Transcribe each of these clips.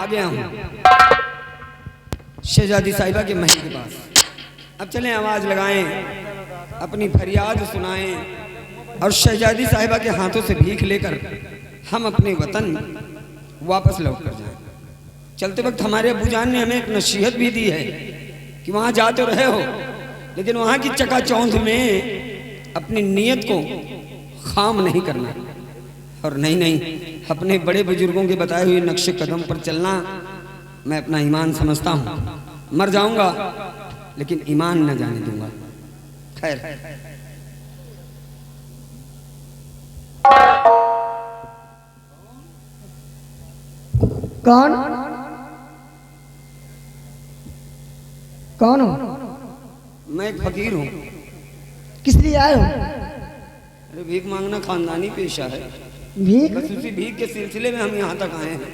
गया हूँ शहजादी साहिबा के महल के पास। अब चलें आवाज़ लगाएं, अपनी फरियाद सुनाएं और शहजादी साहिबा के हाथों से भीख लेकर हम अपने वतन वापस लौट कर जाएं। चलते वक्त हमारे अब्बू जान ने हमें एक नसीहत भी दी है कि वहाँ जा तो रहे हो, लेकिन वहाँ की चकाचौंध में अपनी नीयत को खाम नहीं करना, और नहीं अपने बड़े बुजुर्गों के बताए हुए नक्शे कदम पर चलना मैं अपना ईमान समझता हूँ। मर जाऊंगा लेकिन ईमान न जाने दूंगा। खैर, कौन कौन हो? मैं एक फकीर हूँ। किस लिए आए हो? अरे भीख मांगना खानदानी पेशा है। भीख? बस उसी भीख के सिलसिले में हम यहाँ तक आए हैं।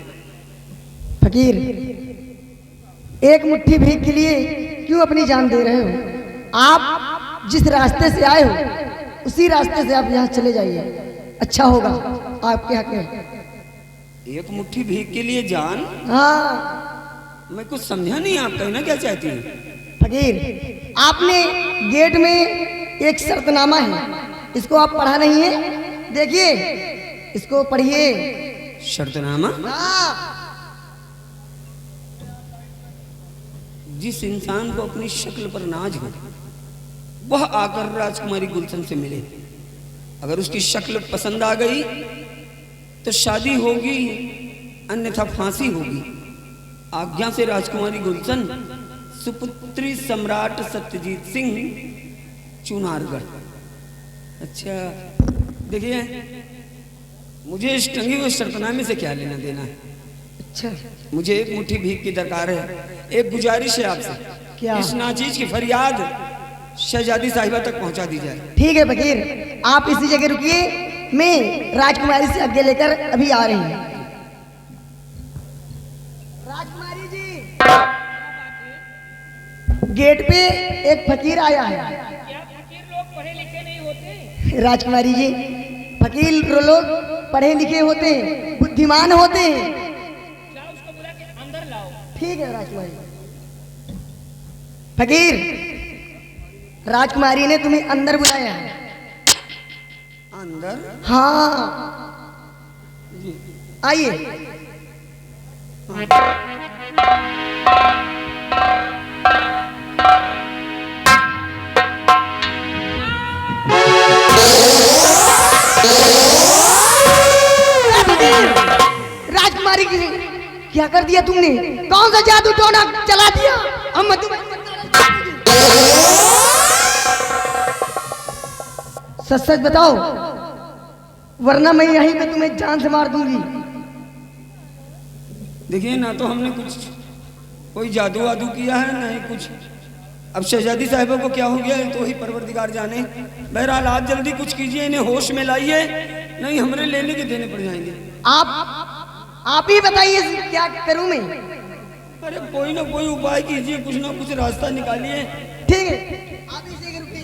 फकीर, एक मुट्ठी भीख के लिए क्यों अपनी जान दे रहे हो? आप जिस रास्ते से आए हो उसी रास्ते से आप यहाँ चले जाइए, अच्छा होगा आपके हक में। एक मुट्ठी भीख के लिए जान? हाँ। मैं कुछ समझा नहीं, आप कहना क्या चाहती हैं? फकीर, आपने गेट में एक शर्तनामा है, इसको आप पढ़ा नहीं है? देखिए, इसको पढ़िए। शर्तनामा? हाँ। जिस इंसान को अपनी शक्ल पर नाज हो वह आकर राजकुमारी गुलशन से मिले। अगर उसकी शक्ल पसंद आ गई तो शादी होगी, अन्यथा फांसी होगी। आज्ञा से राजकुमारी गुलशन, सुपुत्री सम्राट सत्यजीत सिंह, चुनारगढ़। अच्छा देखिए, मुझे इस टंगी हुए शर्तनामे से क्या लेना देना है? अच्छा, मुझे एक मुट्ठी भीख की दरकार है। एक गुजारिश है आपसे, क्या? इस नाचीज की फरियाद शहजादी साहिबा तक पहुंचा दी जाए। ठीक है फकीर, आप इसी जगह रुकिए, मैं राजकुमारी से आगे लेकर अभी आ रही हूँ। राजकुमारी जी, गेट पे एक फकीर आया है। क्या फकीर लोग पढ़े लिखे नहीं होते? राजकुमारी जी, फकीर लोग पढ़े लिखे होते हैं, बुद्धिमान होते हैं। जाओ उसको बुला के अंदर लाओ। ठीक है राजकुमारी। फकीर, राजकुमारी ने तुम्हें अंदर बुलाया है। अंदर? हाँ, आइए। राजकुमारी की क्या कर दिया तुमने? कौन सा जादू टोना चला दिया? हम सच सच बताओ, वरना मैं यहीं पे तुम्हें जान से मार दूंगी। देखिए, ना तो हमने कुछ कोई जादू वादू किया है, ना ही कुछ। अब शहजादी साहिबा को क्या हो गया है तो ही परवरदिगार जाने। बहरहाल आप जल्दी कुछ कीजिए, इन्हें होश में लाइए, नहीं हमरे लेने के देने पड़ जाएंगे। आप ही बताइए क्या करूं मैं? अरे कोई ना कोई उपाय कीजिए, कुछ ना कुछ रास्ता निकालिए। ठीक है, आप इसी जगह रुकिए।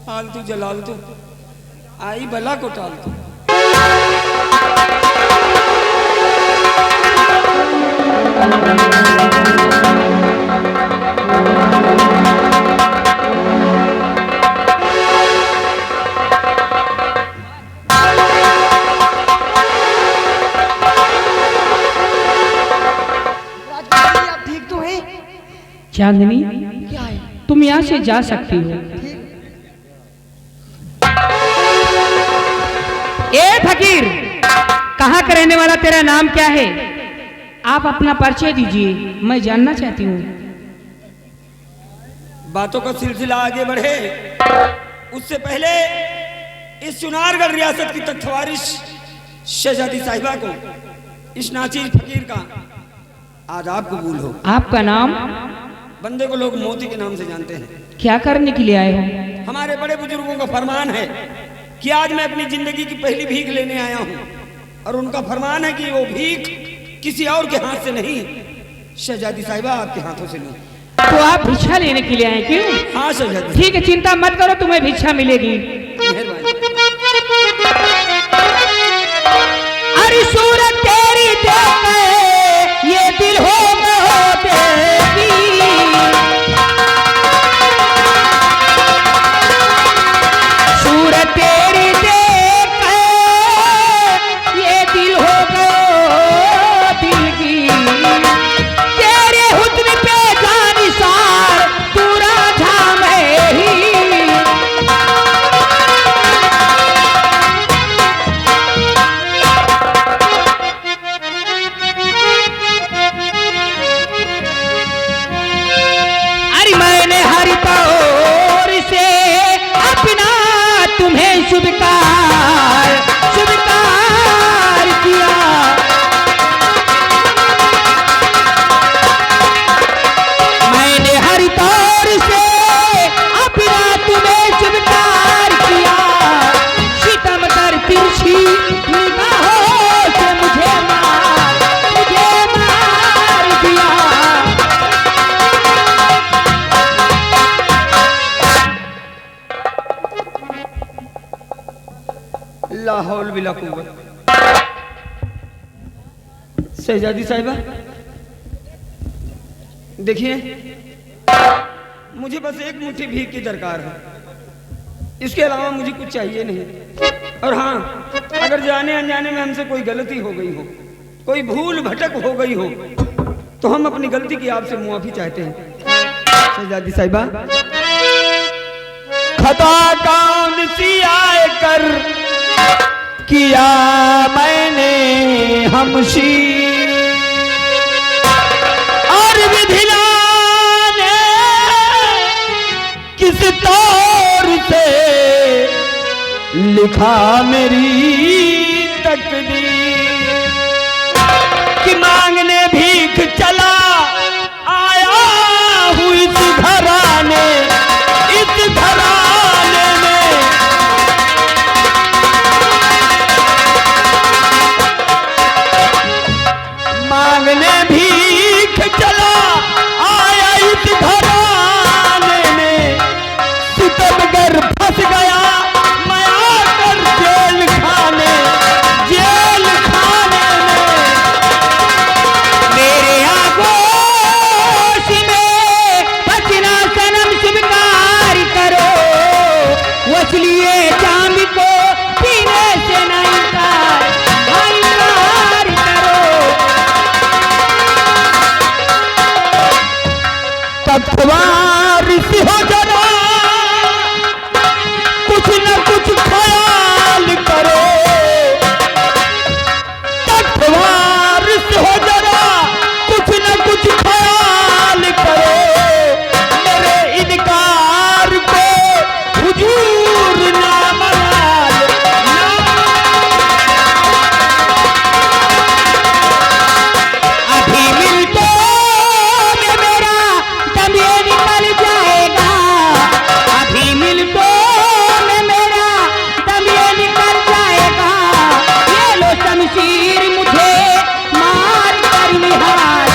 फालतू जलाल तो आई भला को टाल तो। राजकुमारी, आप ठीक तो हैं? चांदनी, क्या है? तुम यहाँ से जा सकती हो। ए फकीर, कहाँ का रहने वाला, तेरा नाम क्या है? आप अपना परिचय दीजिए, मैं जानना चाहती हूँ। बातों का सिलसिला आगे बढ़े उससे पहले इस चुनारगढ़ रियासत की तख्तवारिश शहजादी साहिबा को, इस नाचीज फकीर का आदाब कबूल हो। आपका नाम? बंदे को लोग मोती के नाम से जानते हैं। क्या करने के लिए आए हो? हमारे बड़े बुजुर्गों का फरमान है कि आज मैं अपनी जिंदगी की पहली भीख लेने आया हूँ, और उनका फरमान है कि वो भीख किसी और के हाथ से नहीं, शहजादी साहिबा आपके हाथों से लूं। तो आप भिक्षा लेने के लिए आए क्यों? हाँ शहजादी। ठीक है, चिंता मत करो, तुम्हें भिक्षा मिलेगी। मेहरबानी। ला हौल बिला कुव्वत। शहजादी साहिबा देखिए, मुझे बस एक मुट्ठी भीख की दरकार है, इसके अलावा मुझे कुछ चाहिए नहीं। और हाँ, अगर जाने अनजाने में हमसे कोई गलती हो गई हो, कोई भूल भटक हो गई हो, तो हम अपनी गलती की आपसे मुआफी चाहते हैं। शहजादी साहिबा, खता कौन सी आए कर किया मैंने हमशी, और विधिना ने किस तौर से लिखा मेरी तकदीर, कि मांगने भीख चला आया हूँ इस घराने में, मांगने भीख चला आया इस घराने में, सितमगर फंस गया मैं आकर जेल खाने में। मेरे आगोश में बचना सनम स्वीकार करो, वसलिए चांद को पीने से ना इनकार करो। तत्वार से हो जरा कुछ न कुछ ख्याल करो, तत्वार से हो जरा कुछ न कुछ ख्याल करो, मेरे इनकार को हुजूर ना मलाल अभी मिलते में मेरा दम ये निकल जाएगा, अभी मिलते में मेरा दम ये निकल जाएगा, ये लो शमशीर मुझे मार कर निहार।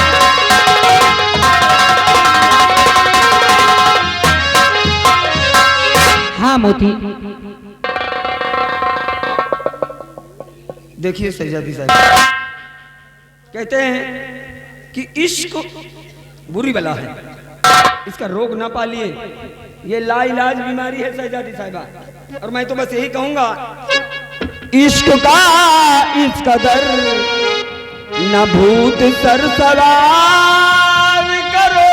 हाँ मोती, देखिए शहजादी साहब, कहते हैं कि इश्क बुरी बला है, इसका रोग ना पालिए, ये लाइलाज बीमारी है शहजादी साहिबा। और मैं तो बस यही कहूंगा, इश्क का इस कदर न भूत सर सवार करो,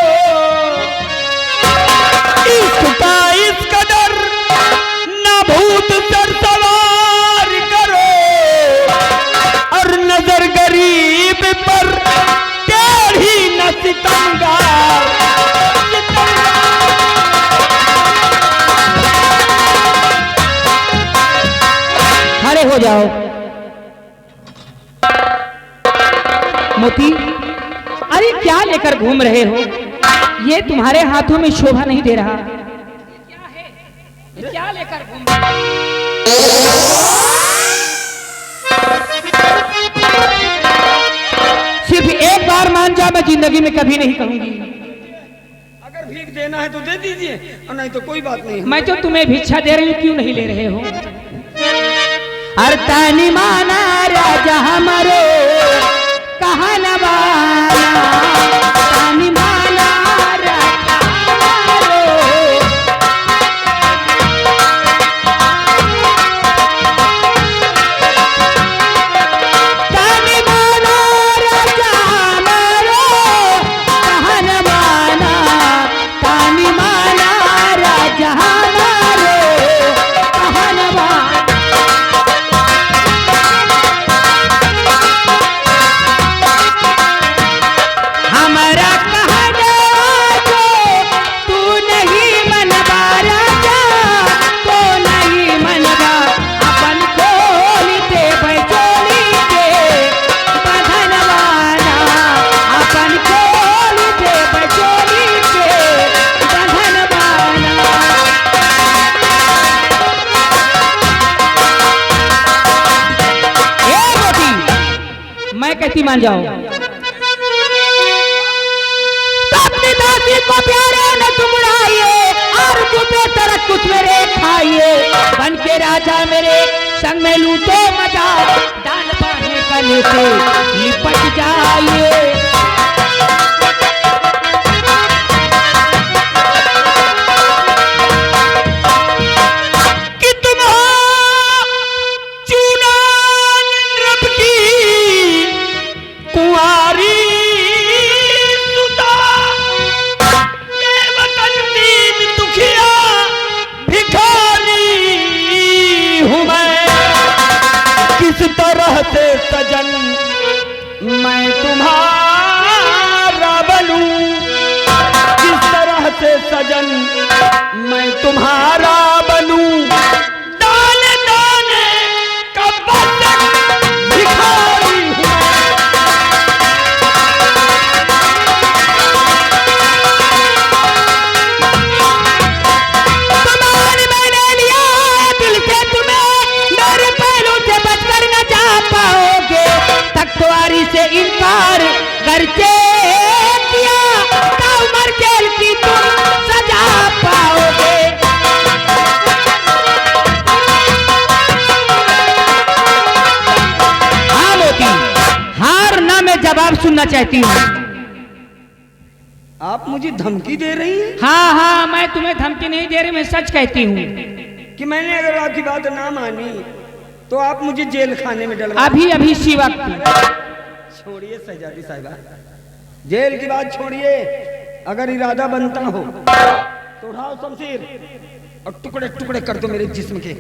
इश्क का इस कदर न भूत सर सवार करो, और नजर गरीब पर टेढ़ी न सितमगार। खड़े हो जाओ। मोती, अरे क्या लेकर घूम रहे हो? ये तुम्हारे हाथों में शोभा नहीं दे रहा। क्या है? ये क्या लेकर घूम रहे हो? सिर्फ एक बार मान जाओ, मैं जिंदगी में कभी नहीं कहूंगी। अगर भीख देना है तो दे दीजिए, और नहीं तो कोई बात नहीं। मैं तो तुम्हें भिक्षा दे रही हूँ, क्यों नहीं ले रहे हो? अरतानी माना राजा हमारो कहा न बाना, तानी माना राजा हमारो। तानी माना राजा हमारो कहा न बाना, तानी माना राजा हमारो कहा न बाना। हमारा कहना जो तू नहीं मनवा राजा, तो नहीं मनवा, अपन खोल दे बचोली के बंधनवाना, अपन खोल दे बचोली के बंधनवाना। ए मोती, मैं कहती मान जाओ, को प्यारे न तुम उड़ाइए, और चुपे तरह कुछ मेरे खाइए, बन के राजा मेरे संग में लूटो मजा, डाल बाहें गले से लिपट जाइए। सजन मैं तुम्हारा बनूं, किस तरह से सजन मैं तुम्हारा बनूं, दाने दाने का बंधक भिखारी हूं। तुम्हारी मैंने लिया दिल से, तुम्हें मेरे पहलू से बचकर न जा पाओगे, तख्तवारी से इनकार करके किया तो उम्र जेल की तुम सजा पाओगे। हाँ मोती, हार ना मैं जवाब सुनना चाहती हूँ। आप मुझे धमकी दे रही हैं? हाँ हाँ, मैं तुम्हें धमकी नहीं दे रही, मैं सच कहती हूँ कि मैंने अगर आपकी बात ना मानी तो आप मुझे जेल खाने में डलवा। अभी अभी इसी वक्त। छोड़िए शहजादी साहिबा, जेल की बात छोड़िए। अगर इरादा बनता हो तो उठाओ शमशीर और टुकड़े टुकड़े कर दो मेरे जिस्म के,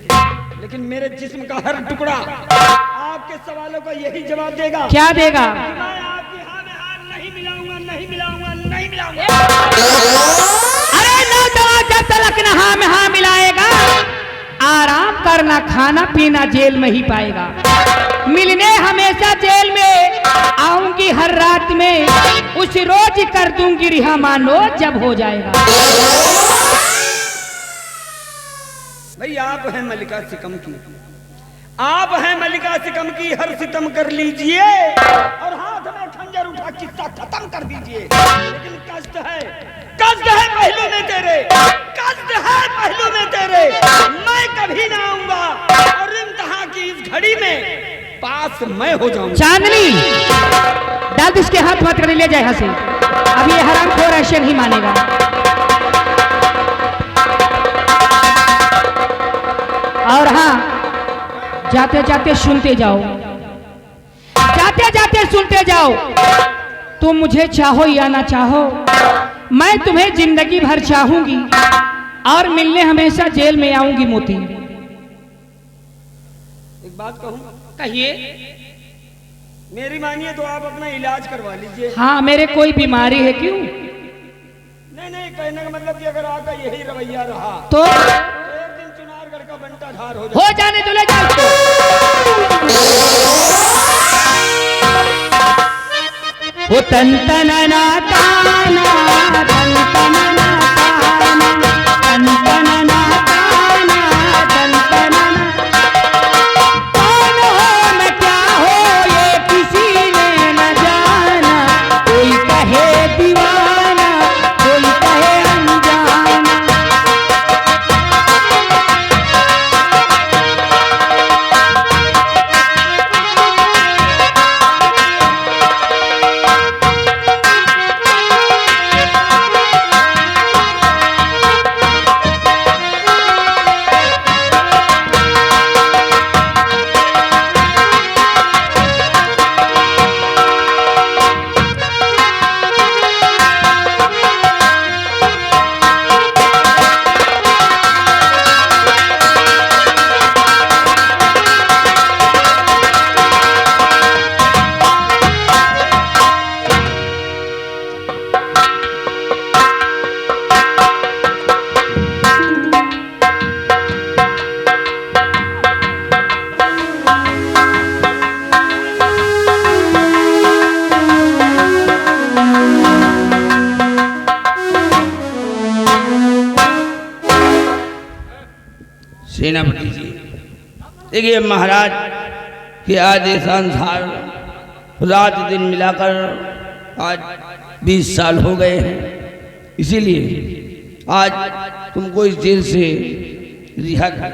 लेकिन मेरे जिस्म का हर टुकड़ा आपके सवालों का यही जवाब देगा। क्या देगा? मैं आपकी हाथ में हाथ नहीं मिलाऊंगा, नहीं मिलाऊंगा, नहीं मिलाऊंगा। अरे नौजवान, जब तक न हाँ में हाँ मिलाएगा, आराम करना खाना पीना जेल में ही पाएगा। मिलने हमेशा जेल में आऊंगी हर रात में, उस रोज कर दूंगी रिहा, मानो जब हो जाएगा। भाई आप हैं मलिका सिकम की, आप हैं मलिका सिकम की, हर सितम कर लीजिए और हाथ में खंजर उठा किस्सा खत्म कर दीजिए। लेकिन कष्ट है पहलू में तेरे, कष्ट है पहलू में तेरे। मैं कभी ना आऊंगा और इम्तिहान की इस घड़ी में पास मैं हो जाऊंगा। चांदनी, डाल दो इसके हाथ मत कर ले जाए यहाँ से, अब ये हरामखोर ऐसे नहीं मानेगा। और हाँ, जाते जाते सुनते जाओ, जाते जाते सुनते जाओ। तुम मुझे चाहो या ना चाहो, मैं तुम्हें जिंदगी भर चाहूंगी और मिलने हमेशा जेल में आऊंगी मोती। एक बात कहूं? कहिए। मेरी मानिए तो आप अपना इलाज करवा लीजिए। हाँ, मेरे कोई बीमारी है क्यों? नहीं, कहने का मतलब कि अगर आपका यही रवैया रहा तो एक दिन चुनारगढ़ का बंटा धार हो जाने दो, ले जाओ। वो तन तनना ताना, तन तनना ताना, तन तनना ताना, तन तनना। कौन हो मैं क्या हो ये किसी ने न जाना, कोई कहे दीवाना, कोई कहे अनजाना। सेनापति जी, देखिए महाराज के आदेशानुसार रात दिन मिलाकर आज 20 साल हो गए हैं, इसीलिए आज तुमको इस जेल से रिहा कर।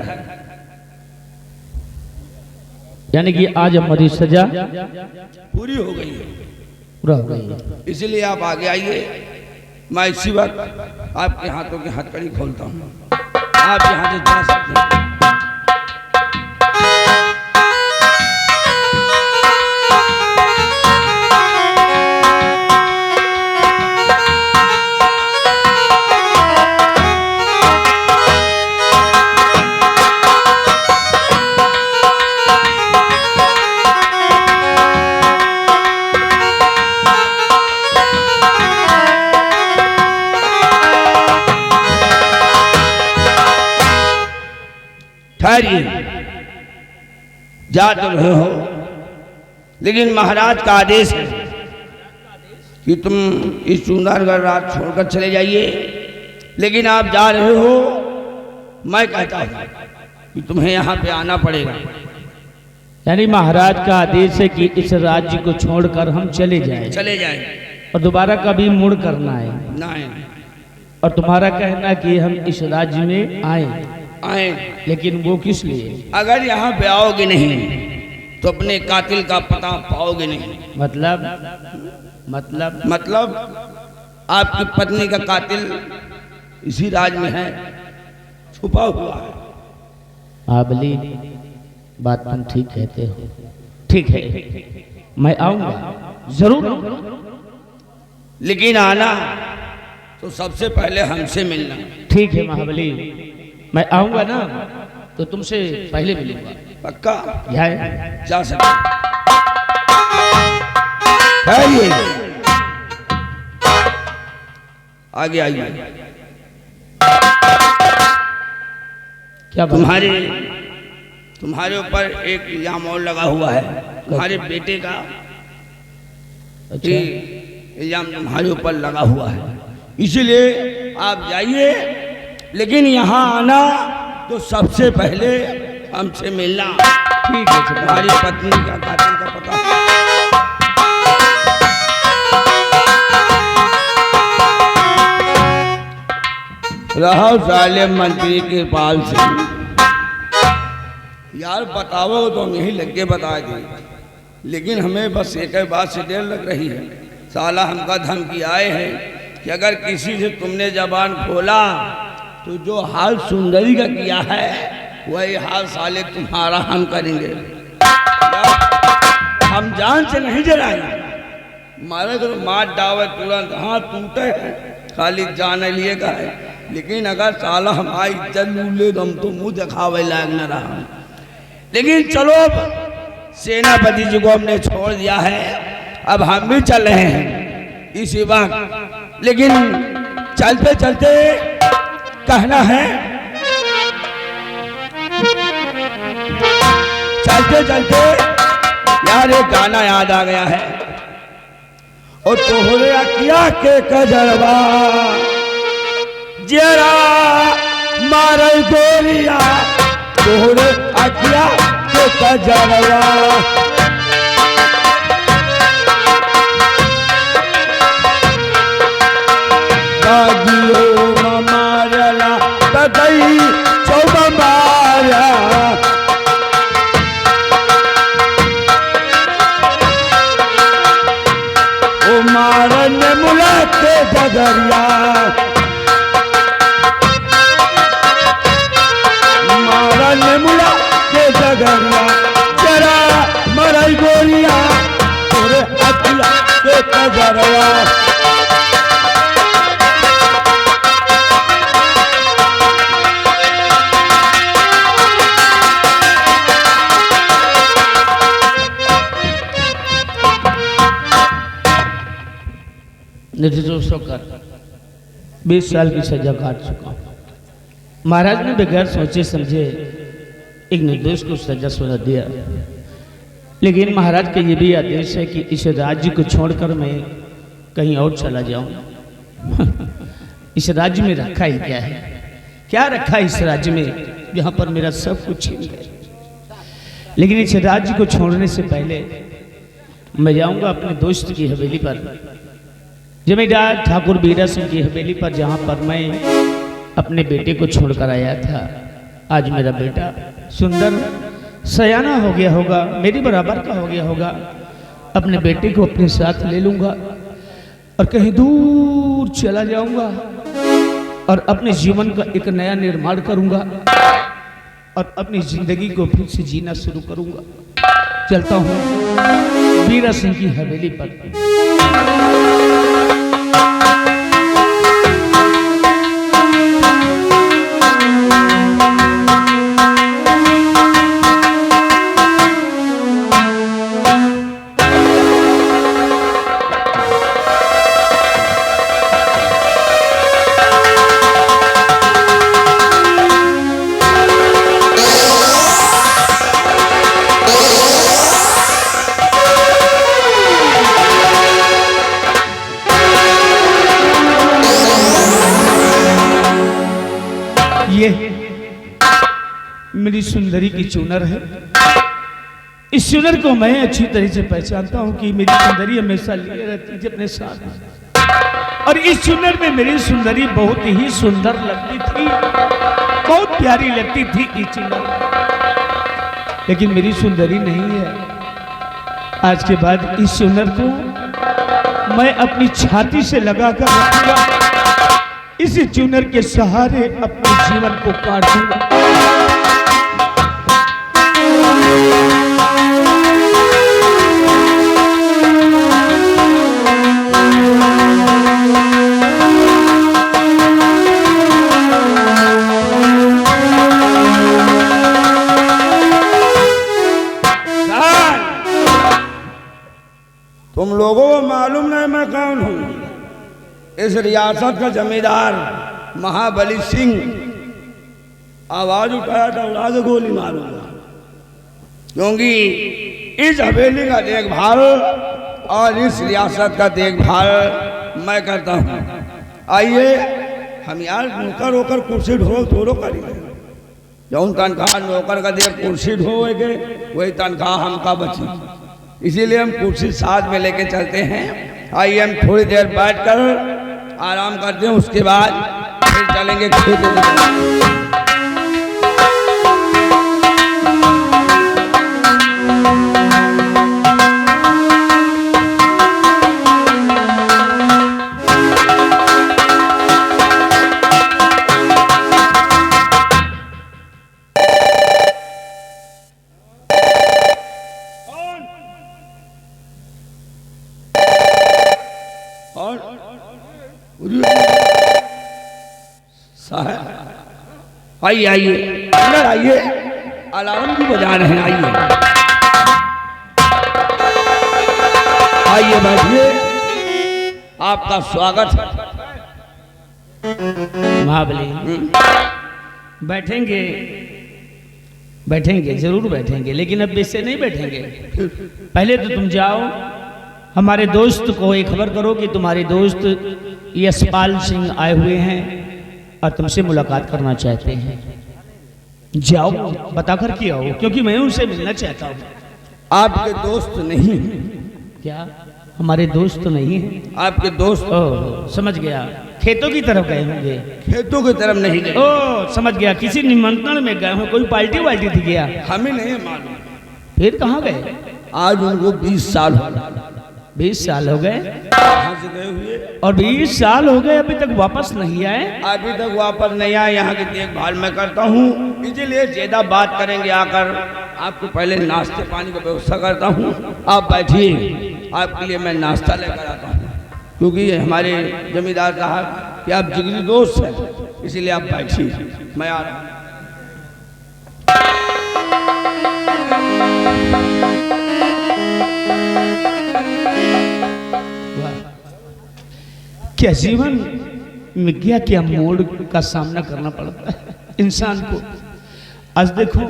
यानी कि आज हमारी सजा पूरी हो गई है, पूरा हो गई है। इसलिए आप आगे आइए। मैं इसी वक्त आपके हाथों की हथकड़ी खोलता हूँ, आप यहाँ से जा सकते हैं। ठहरिए, जा तो रहे हो, लेकिन महाराज का आदेश है कि तुम इस सुंदरगढ़ रात छोड़कर चले जाइए। लेकिन आप जा रहे हो, मैं कहता हूं कि तुम्हें यहाँ पे आना पड़ेगा। यानी महाराज का आदेश है कि इस राज्य को छोड़कर हम चले जाएं और दोबारा कभी मुड़ करना है ना। और तुम्हारा कहना कि हम इस राज्य में आए, लेकिन वो किस लिए? अगर यहाँ पे आओगे नहीं तो अपने कातिल का पता पाओगे नहीं। मतलब आपकी पत्नी का कातिल इसी राज में है, छुपा हुआ है। आबली, बात तुम ठीक कहते हो। ठीक है, मैं आऊंगा, जरूर आऊंगा। लेकिन आना तो सबसे पहले हमसे मिलना। ठीक है महाबली, मैं आऊंगा ना तो तुमसे पहले मिलूंगा। पक्का? जा सकते। आगे आइए। क्या तुम्हारे ऊपर एक इल्जाम और लगा हुआ है, तुम्हारे बेटे का। अच्छा। इल्जाम तुम्हारे ऊपर लगा हुआ है, इसीलिए आप जाइए। लेकिन यहाँ आना तो सबसे पहले हमसे मिलना। ठीक है। तुम्हारी पत्नी का कातिल का पता रहो साले मंत्री के पाल से। यार बताओ तो हम यही लग के बता दें, लेकिन हमें बस एक ही बात से देर लग रही है। साला हमका धमकी आए हैं कि अगर किसी से तुमने जबान खोला तो जो हाल सुंदरी का किया है वही हाल साले तुम्हारा हम करेंगे। हम जान से नहीं जलाएंगे, मारे तो मार डावे तुरंत, हाथ टूटे हैं, खाली जान लिए का है। लेकिन अगर साला हमारी इज्जत लूले तो हम तो मुंह दिखावे लायक न रहा। लेकिन चलो, सेनापति जी को हमने छोड़ दिया है, अब हम भी चल रहे हैं इसी वक्त। लेकिन चलते चलते कहना है, चलते चलते यार एक गाना याद आ गया है। और तोहरे अकिया के कजरवा जरा मारे गोरिया, तोहरे अकिया के कजरवा मारला बदई चौब मारा। ओ मारन मुला के जगरिया, मारन मुला के जगरिया, जरा मरई गोरिया, तोरे अकिया के कजरवा। निर्दोष होकर 20 साल की सजा काट चुका हूं। महाराज ने बगैर सोचे समझे एक निर्दोष को सजा सुना दिया। लेकिन महाराज का ये भी आदेश है कि इस राज्य को छोड़कर मैं कहीं और चला जाऊं। इस राज्य में रखा ही क्या है? क्या रखा है इस राज्य में जहां पर मेरा सब कुछ छीन गया? लेकिन इस राज्य को छोड़ने से पहले मैं जाऊंगा अपने दोस्त की हवेली पर, जमींदार ठाकुर बीरा सिंह की हवेली पर, जहां पर मैं अपने बेटे को छोड़कर आया था। आज मेरा बेटा सुंदर सयाना हो गया होगा, मेरी बराबर का हो गया होगा, अपने बेटे को अपने साथ ले लूंगा और कहीं दूर चला जाऊंगा और अपने जीवन का एक नया निर्माण करूंगा और अपनी जिंदगी को फिर से जीना शुरू करूंगा। चलता हूं वीरा सिंह की हवेली पर। ये मेरी सुंदरी की चुनर है। इस चुनर को मैं अच्छी तरह से पहचानता हूं कि मेरी सुंदरी हमेशा लिए रहती थी अपने साथ, और इस चुनर में मेरी सुंदरी बहुत ही सुंदर लगती थी, बहुत प्यारी लगती थी ये चुनर। लेकिन मेरी सुंदरी नहीं है। आज के बाद इस चुनर को मैं अपनी छाती से लगाकर रखूंगा, इस चुनर के सहारे अपने जीवन को काटूंगा। तुम लोगों को मालूम नहीं मैं कौन हूं? इस रियासत का जमींदार महाबली सिंह। आवाज उठाया था उड़ा के गोली मारूंगा, क्योंकि इस हवेली का देखभाल और इस रियासत का देखभाल मैं करता हूँ। आइए हम यार नौकर होकर कुर्सी ढो थोड़ो करेंगे, जौन तनख्वाह नौकर का दे कुर्सी ढोएगे वही तनख्वाह हमका बची, इसीलिए हम कुर्सी साथ में लेके चलते हैं। आइए हम थोड़ी देर बैठकर आराम करते हैं, उसके बाद फिर चलेंगे खेत में। आइए आइए अंदर आइए, अलार्म भी बजा रहे हैं। आइए आइए बैठिए, आपका स्वागत है। महाबली बैठेंगे, बैठेंगे जरूर बैठेंगे, लेकिन अब इससे नहीं बैठेंगे। पहले तो तुम जाओ, हमारे दोस्त को ये खबर करो कि तुम्हारे दोस्त यशपाल सिंह आए हुए हैं और तुमसे मुलाकात करना चाहते हैं। जाओ बताकर के आओ, क्योंकि मैं उनसे मिलना चाहता हूँ। आपके दोस्त नहीं? क्या हमारे दोस्त नहीं है? आपके दोस्त? ओह समझ गया, खेतों की तरफ गए होंगे। खेतों की तरफ नहीं गए। ओह समझ गया, किसी निमंत्रण में गए हो, कोई पार्टी वाल्टी थी क्या? हमें नहीं मालूम। फिर कहाँ गए? आज उनको 20 साल हो गए। 20 साल हो गए यहाँ से गए हुए, और 20 साल हो गए अभी तक वापस नहीं आए? अभी तक वापस नहीं आए। यहाँ की देखभाल मैं करता हूँ, इसीलिए ज्यादा बात करेंगे आकर। आपको पहले नाश्ते पानी की व्यवस्था करता हूँ, आप बैठिए, आपके लिए मैं नाश्ता लेकर आता हूँ, क्योंकि ये हमारे जमींदार साहब कि आप जिगरी दोस्त हैं, इसीलिए आप बैठिए, मैं आ रहा हूँ। क्या जीवन में क्या क्या मोड़ का सामना करना पड़ता है इंसान को। आज देखो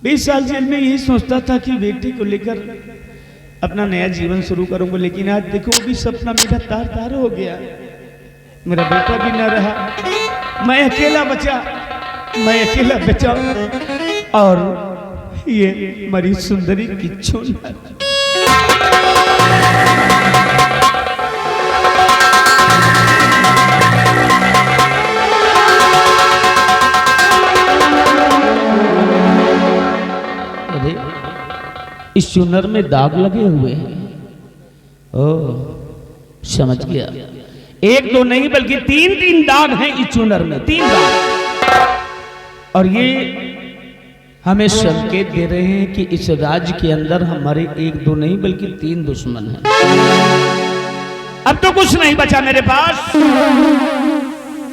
20 साल जेल में यही सोचता था कि बेटी को लेकर अपना नया जीवन शुरू करूंगा, लेकिन आज देखो वो भी सपना मेरा तार तार हो गया। मेरा बेटा भी न रहा, मैं अकेला बचा, मैं अकेला बचा, और ये मरी सुंदरी की चुनर। इस चुनर में दाग लगे हुए हैं। ओह, समझ गया। एक दो नहीं बल्कि तीन तीन दाग हैं इस चुनर में, 3 दाग। और ये हमें संकेत दे रहे हैं कि इस राज्य के अंदर हमारे एक दो नहीं बल्कि 3 दुश्मन हैं। अब तो कुछ नहीं बचा मेरे पास।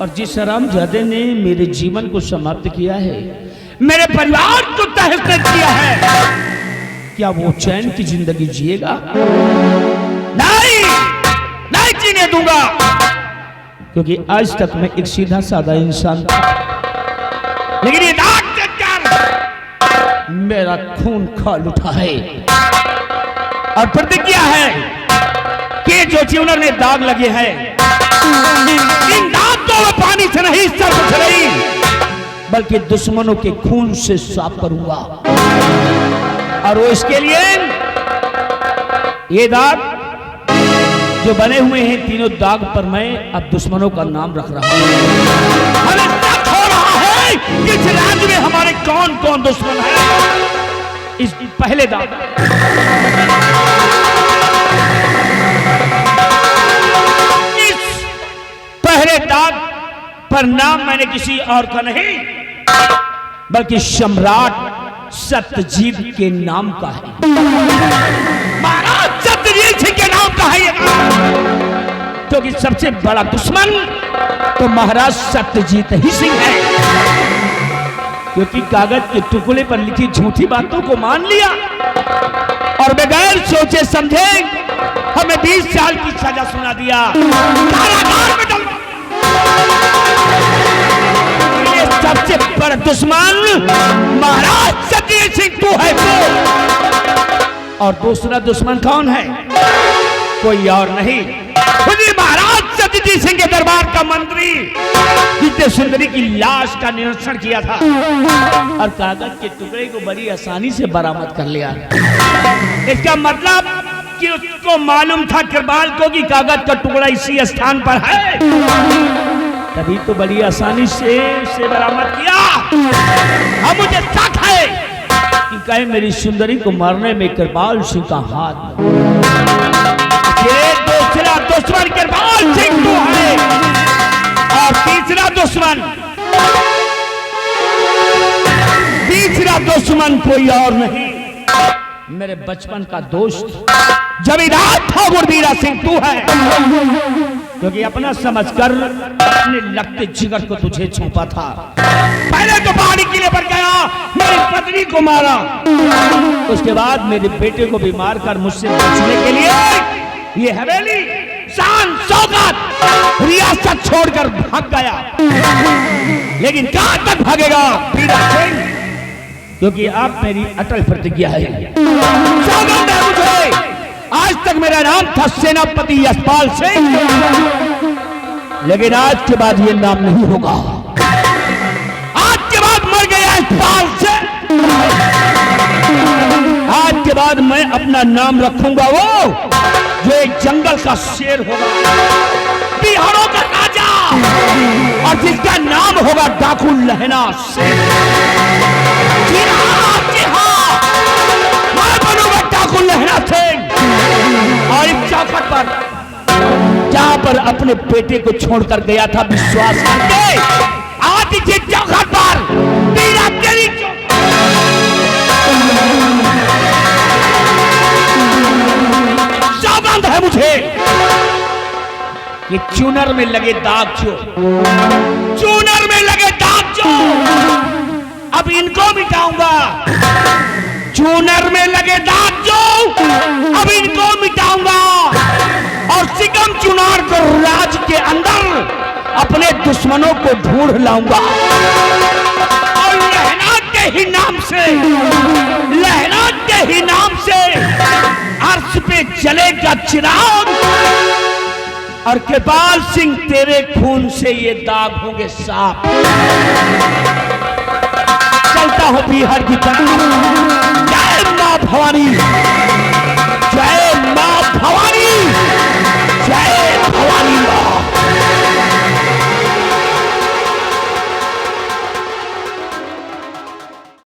और जिस हरामजादे ने मेरे जीवन को समाप्त किया है, मेरे परिवार को तहस नहस किया है, क्या वो चैन की जिंदगी जिएगा? नहीं, नहीं जीने दूंगा। क्योंकि आज तक मैं एक सीधा साधा इंसान था, लेकिन ये दाग देखकर मेरा खून खौल उठा है। और प्रतिज्ञा है कि जो चुनर में दाग लगे हैं, इन दाग को मैं पानी से नहीं, सर्फ से नहीं, बल्कि दुश्मनों के खून से साफ करूंगा। और वो इसके लिए ये दाग जो बने हुए हैं, तीनों दाग पर मैं अब दुश्मनों का नाम रख रहा हूं। हमें शक हो रहा है कि इस राज्य में हमारे कौन कौन दुश्मन हैं। इस पहले दाग, इस पहले दाग पर नाम मैंने किसी और का नहीं बल्कि सम्राट सत्यजीत के नाम का है। महाराज सत्यजीत सिंह के नाम का है ये, क्योंकि सबसे बड़ा दुश्मन तो महाराज सत्यजीत ही सिंह है। क्योंकि कागज के टुकड़े पर लिखी झूठी बातों को मान लिया और बगैर सोचे समझे हमें 20 साल की सजा सुना दिया, कारागार में डाल। सबसे बड़ा दुश्मन महाराज सत्यजीत सिंह तू है तू। और दूसरा दुश्मन कौन है? कोई और नहीं, महाराज सत्यजीत सिंह के दरबार का मंत्री जिसने सुंदरी की लाश का निरीक्षण किया था और कागज के टुकड़े को बड़ी आसानी से बरामद कर लिया। इसका मतलब कि उसको मालूम था कृपाल को कि कागज का टुकड़ा इसी स्थान पर है, तभी तो बड़ी आसानी से उसे बरामद किया। अब मुझे शक है कि कहीं मेरी सुंदरी को मारने में कृपाल सिंह का हाथ। ये दूसरा दुश्मन कृपाल सिंह तू है और तीसरा दुश्मन कोई और नहीं, मेरे बचपन का दोस्त जमींदार ठाकुर बीरा सिंह तू है। क्योंकि अपना समझकर अपने लगते जिगर को तुझे छुपा था। पहले तो पहाड़ी किले पर गया, मेरी पत्नी को मारा, उसके बाद मेरे बेटे को भी मारकर मुझसे बचने के लिए ये हवेली शान शौकत रियासत छोड़कर भाग गया। लेकिन कहां तक भागेगा बीरा सिंह? क्योंकि आप मेरी अटल प्रतिज्ञा है। सौगंध है मुझे, आज तक मेरा नाम था सेनापति यशपाल सिंह, लेकिन आज के बाद ये नाम नहीं होगा। आज के बाद मर गया यशपाल सिंह, आज के बाद मैं अपना नाम रखूंगा वो जो एक जंगल का शेर होगा, बिहारों का राजा, और जिसका नाम होगा डाकू लहना सिंह। मैं बनूंगा डाकू लहना सिंह। और इस चौखट पर जहां पर अपने बेटे को छोड़कर गया था विश्वास करके, आज इस चौखट पर बीरा तेरी सौगंध है मुझे कि चूनर में लगे दाग जो, चूनर में लगे दाग जो अब इनको मिटाऊंगा। चूनर में लगे दाग जो अब इनको मिटाऊंगा और सिकम चुनार को राज के अंदर अपने दुश्मनों को ढूंढ लाऊंगा। और लहना के ही नाम से, लहना के ही नाम से अर्श पे जलेगा चिराग। और कृपाल सिंह तेरे खून से ये दाग होंगे साफ। चलता हो बिहार की तरफ, जय मां भवानी।